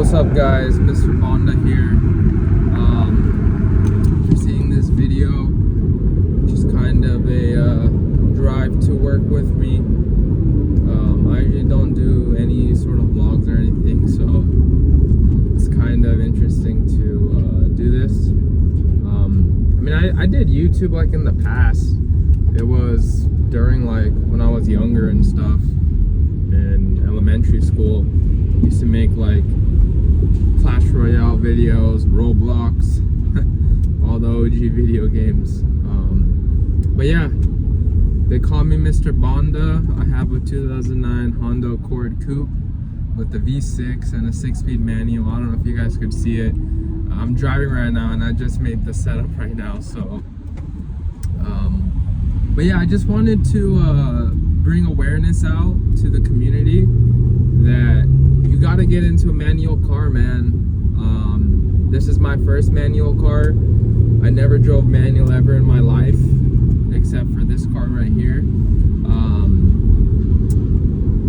What's up, guys? Mr. Bonda here. If you're seeing this video, just kind of a drive to work with me. I usually don't do any sort of vlogs or anything, so it's kind of interesting to do this. I did YouTube like in the past. It was during like when I was younger and stuff in elementary school. I used to make like Clash Royale videos, Roblox, all the OG video games. But yeah, they call me Mr. Bonda. I have a 2009 Honda Accord Coupe with the V6 and a 6-speed manual. I don't know if you guys could see it. I'm driving right now and I just made the setup right now, so but yeah, I just wanted to bring awareness out to the community that you gotta get into a manual car, man. This is my first manual car. I never drove manual ever in my life except for this car right here.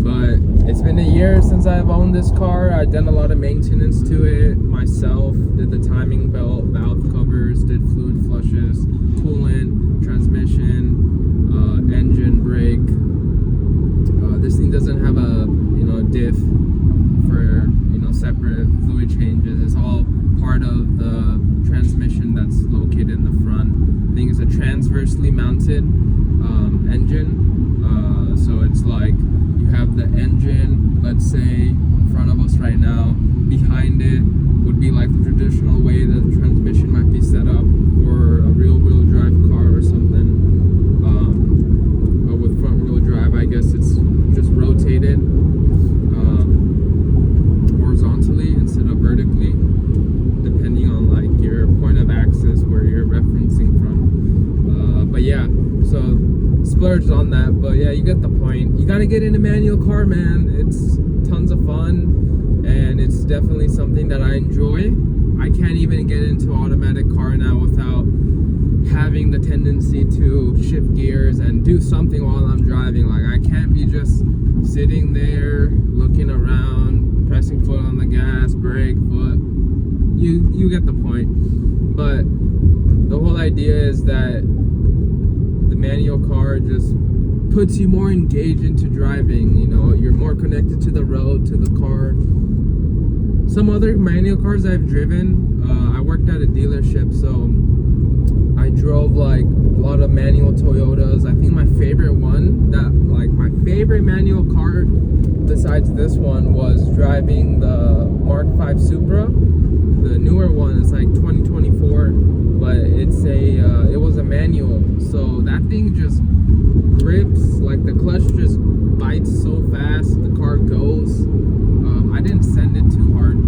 But it's been a year since I've owned this car. I've done a lot of maintenance to it myself, did the timing belt, valve covers, did fluid flushes, coolant, transmission, engine, brake. This thing doesn't have a diff for separate fluid changes. It's all part of the transmission that's located in the front. I think it's a transversely mounted engine. So it's like you have the engine, let's say, in front of us right now. Behind it would be like the traditional way that the transmission might be set up for a rear-wheel drive car or something. But with front-wheel drive, I guess it's just rotated horizontally instead of vertically, depending on like your point of axis where you're referencing from. But yeah, so splurged on that, but yeah, you get the point. You gotta get in a manual car, man. It's tons of fun and it's definitely something that I enjoy. I can't even get into automatic car now without having the tendency to shift gears and do something while I'm driving. Like, I can't be just sitting there looking around, pressing foot on the gas, brake, foot. You get the point. But the whole idea is that the manual car just puts you more engaged into driving. You're more connected to the road, to the car. Some other manual cars I've driven, I worked at a dealership, so I drove like a lot of manual Toyotas. I think my favorite one, my favorite manual car besides this one, was driving the Mark V Supra. The newer one is like 2024, but it was a manual, so that thing just grips, like the clutch just bites so fast, the car goes. I didn't send it too hard.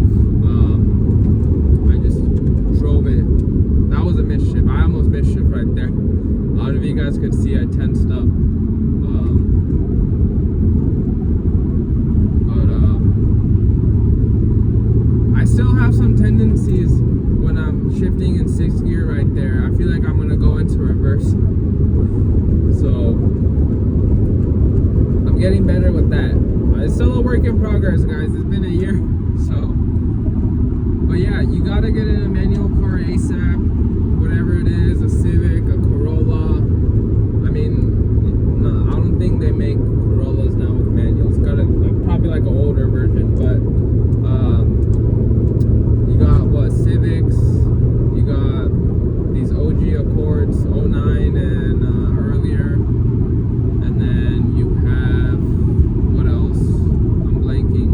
I just drove it. That was a mischief. I almost mischief right there. I don't know if you guys could see, I tensed up. I still have some tendencies when I'm shifting in 6th gear right there. I feel like I'm gonna go into reverse. So I'm getting better with that. It's still a work in progress, guys. It's been a year. But yeah, you gotta get in a manual car ASAP. Whatever it is, a Civic, a Corolla. No, I don't think they make Corollas now with manuals. Got probably like an older version, but you got Civics, you got these OG Accords, 09 and earlier, and then you have, what else? I'm blanking.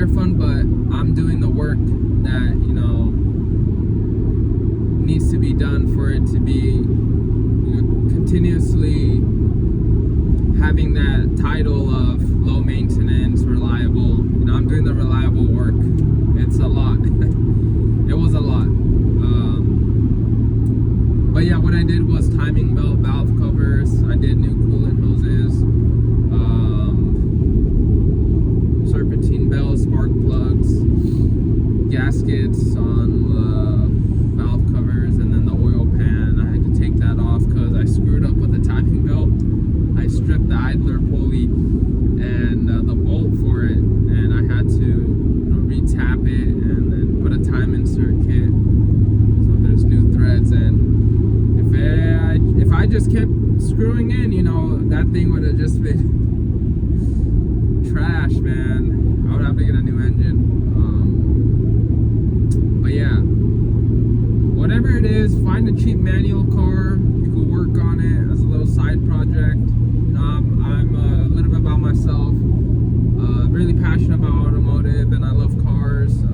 they're fun, but I'm doing the work that, you know, needs to be done for it to be, you know, continuously having that title of low maintenance, reliable. You know, I'm doing the reliable work. It's a lot. It was a lot. But yeah, what I did was timing belt, valve covers. I did new coolant hoses, serpentine belts, spark plugs, gaskets on the valve covers, and then the oil pan. I had to take that off because I screwed up with the timing belt. I stripped the idler pulley and the bolt for it, and I had to, you know, re-tap it and then put a time insert kit. So there's new threads, and if I just kept screwing in, you know, that thing would have just been trash, man. I would have to get a new engine. But yeah, whatever it is, find a cheap manual car. You can work on it as a little side project. You know, I'm a little bit about myself. Really passionate about automotive, and I love cars.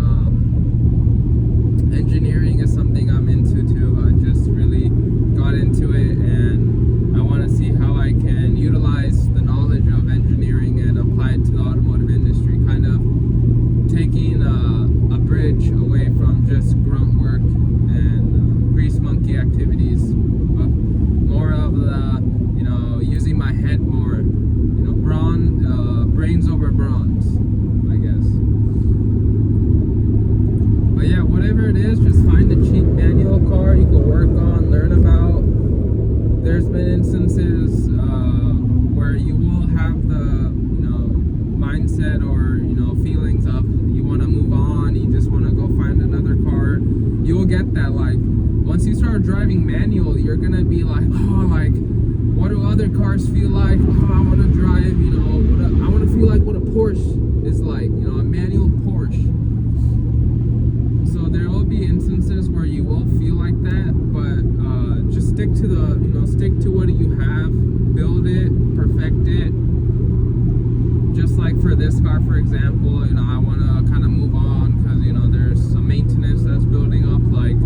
Engineering is something I'm into too. I just really got into it, and I want to see how I can utilize the knowledge of engineering and apply it to the automotive industry, kind of taking a bridge away from just grunt work and grease monkey activities, but more of the, you know, using my head more, you know, brains over bronze, I guess. But yeah, whatever it is, just find a cheap manual car you can work on, learn about. There's been instances where you will have the, you know, mindset or, you know, feelings of you want to move on, you just want to go find another car. You will get that, like, once you start driving manual, you're gonna be like, oh, like, what do other cars feel like? Oh, I want to drive, you know, I want to feel like what a Porsche is like, you know, a manual Porsche. So there will be instances where you will feel like that, but just stick to the, you know, stick to what you have, build it, perfect it. Just like for this car, for example, you know, I want to kind of move on because, you know, there's some maintenance that's building up, like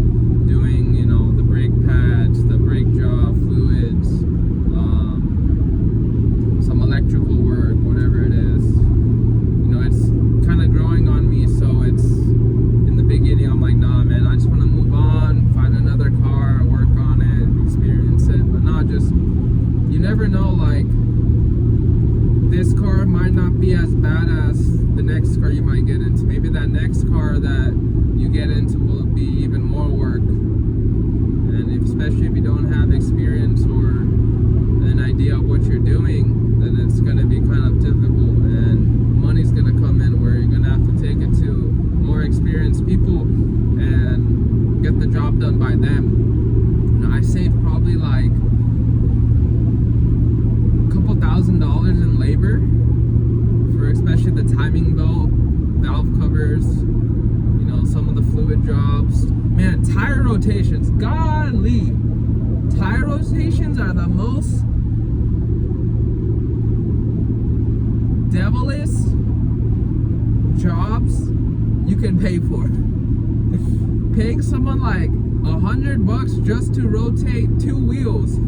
doing, you know, the brake pads, the brake jaw, fluids, some electrical work, whatever it is. You know, it's kind of growing on me, so it's, in the beginning, I'm like, nah, man, I just want to move on, find another car, work on it, experience it, but not just, you never know, like, this car might not be as bad as the next car you might get into. Maybe that next car that you get into will be even more work. And especially if you don't have experience or an idea of what you're doing, then it's going to be kind of difficult. And money's going to come in where you're going to have to take it to more experienced people and get the job done by them. You know, I saved probably like $1,000 in labor for especially the timing belt, valve covers, you know, some of the fluid jobs. Man, tire rotations, golly, tire rotations are the most devilish jobs you can pay for. Paying someone like $100 just to rotate 2 wheels,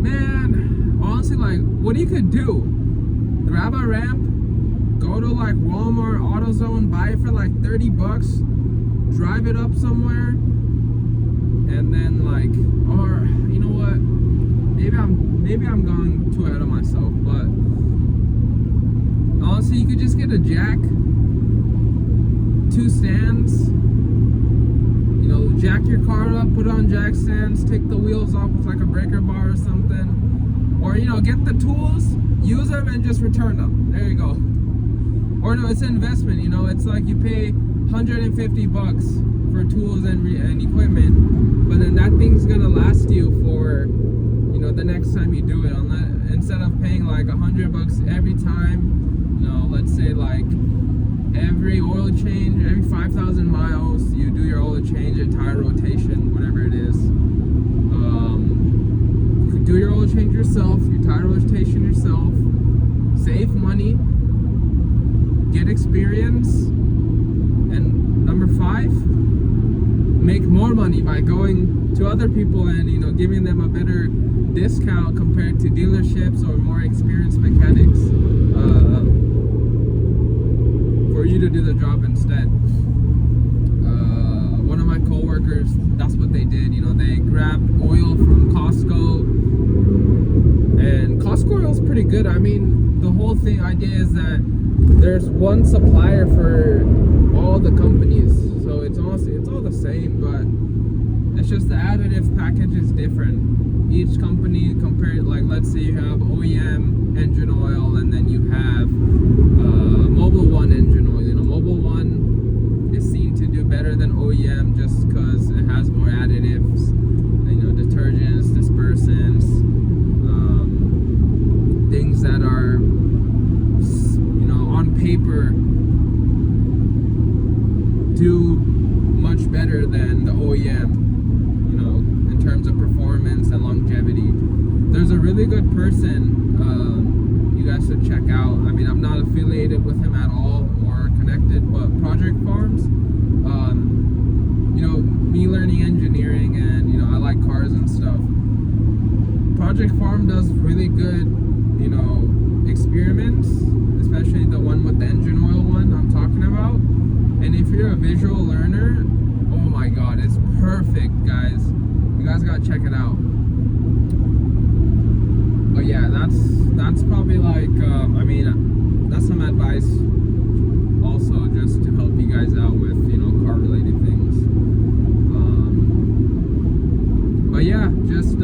man. Honestly, like, what you could do, grab a ramp, go to like Walmart, AutoZone, buy it for like $30, drive it up somewhere, and then like, or you know what, maybe I'm going too ahead of myself, but honestly, you could just get a jack, 2 stands, you know, jack your car up, put it on jack stands, take the wheels off with like a breaker bar or something. Or, you know, get the tools, use them, and just return them. There you go. Or no, it's an investment. You know, it's like you pay $150 for tools and equipment, but then that thing's gonna last you for, you know, the next time you do it. Instead of paying like $100 every time, you know, let's say like every oil change, every 5,000 miles, you do your oil change and tire rotation, whatever it is. Do your oil change yourself, your tire rotation yourself, save money, get experience. And number 5, make more money by going to other people and, you know, giving them a better discount compared to dealerships or more experienced mechanics, for you to do the job instead. One of my coworkers, that's what they did. You know, they grabbed oil from Costco, and Costco oil is pretty good. I mean, the whole idea is that there's one supplier for all the companies, so it's all the same, but it's just the additive package is different. Each company compared, like, let's say you have OEM engine oil, and then you have Mobil 1 engine oil. You know, Mobil 1 is seen to do better than OEM just because it has more additives, you know, detergents, dispersants, things that are, you know, on paper do much better than the OEM, you know, in terms of performance and longevity. There's a really good person you guys should check out. I mean, I'm not affiliated with him at all or connected, but Project Farms, you know, me learning engineering, and, you know, I like cars and stuff. Project Farm does really good, you know, experiments, especially the one with the engine oil one I'm talking about. And if you're a visual learner, oh my god, it's perfect, guys. You guys gotta check it out. But yeah, that's probably like, I mean, that's some advice also, just to help you guys out with, you know, car related things. But yeah, just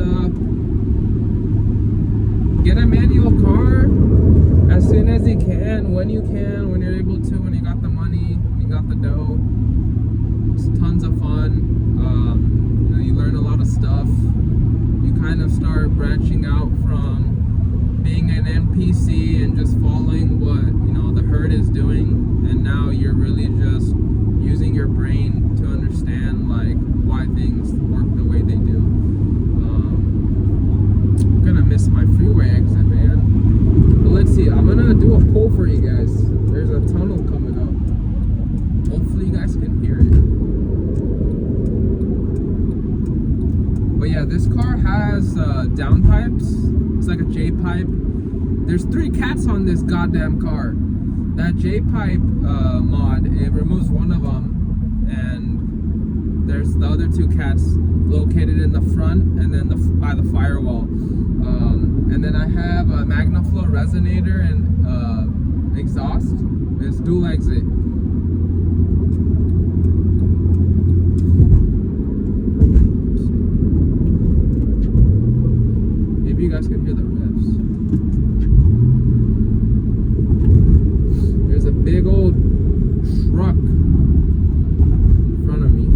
get a manual car as soon as you can, when you're able to, when you got the money, you got the dough. It's tons of fun. You know, you learn a lot of stuff. You kind of start branching out from being an NPC and just following what, you know, the herd is doing, and now you're really just using your brain to understand, like, why things work the way they do. I'm gonna miss my freeway exit, man. But let's see, I'm gonna do a poll for you guys. There's a tunnel coming up. Hopefully you guys can hear it. But yeah, this car has downpipes. It's like a J-pipe. There's 3 cats on this goddamn car. That J-pipe mod, it removes one of them, and there's the other 2 cats located in the front and then by the firewall. And then I have a MagnaFlow resonator and exhaust. It's dual exit. Maybe you guys can hear the revs. There's a big old truck in front of me.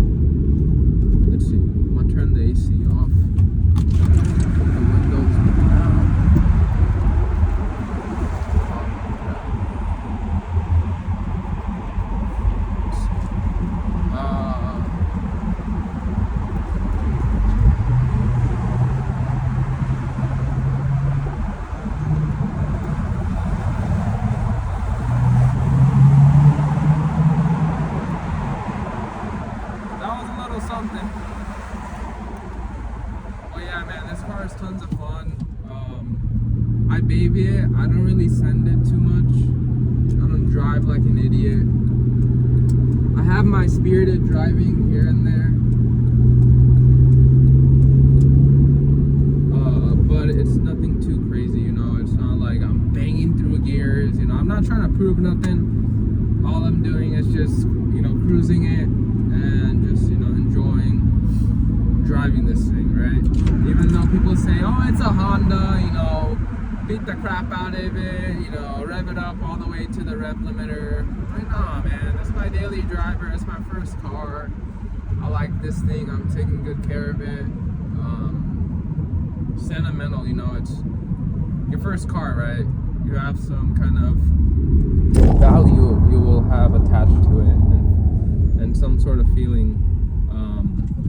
Let's see. I'm gonna turn the AC off. The windows down. Something. Oh yeah, man, this car is tons of fun. I baby it. I don't really send it too much. I don't drive like an idiot. I have my spirited driving here and there, but it's nothing too crazy, you know. It's not like I'm banging through gears, you know. I'm not trying to prove nothing. All I'm doing is just, you know, cruising it and just, you know, enjoying driving this thing, right? Even though people say, oh, it's a Honda, you know, beat the crap out of it, you know, rev it up all the way to the rev limiter. Like, nah, man, that's my daily driver. It's my first car. I like this thing. I'm taking good care of it. Sentimental, you know, it's your first car, right? You have some kind of value you will have attached to it, and some sort of feeling.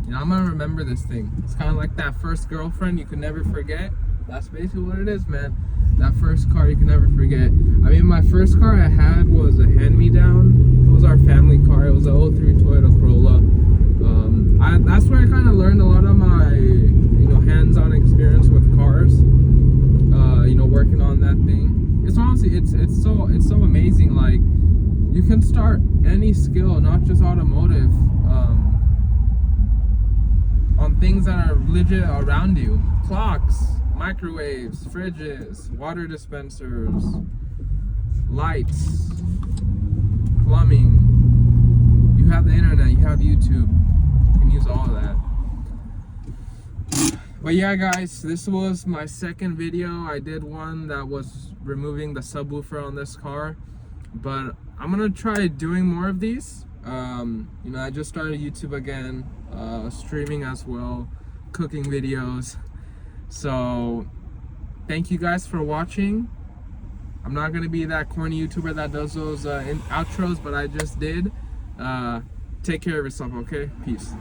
You know, I'm gonna remember this thing. It's kind of like that first girlfriend you can never forget. That's basically what it is, man. That first car you can never forget. I mean, my first car I had was a hand-me-down. It was our family car. It was a '03 Toyota Corolla. That's where I kind of learned a lot of my, hands-on experience with cars. Working on that thing. It's honestly, it's so amazing. Like, you can start any skill, not just automotive, on things that are legit around you. Clocks, microwaves, fridges, water dispensers, lights, plumbing. You have the internet, you have YouTube. You can use all of that. But yeah, guys, this was my second video. I did one that was removing the subwoofer on this car, but I'm gonna try doing more of these. I just started YouTube again, streaming as well, cooking videos. So thank you guys for watching. I'm not gonna be that corny YouTuber that does those outros, but I just did. Take care of yourself, okay? Peace.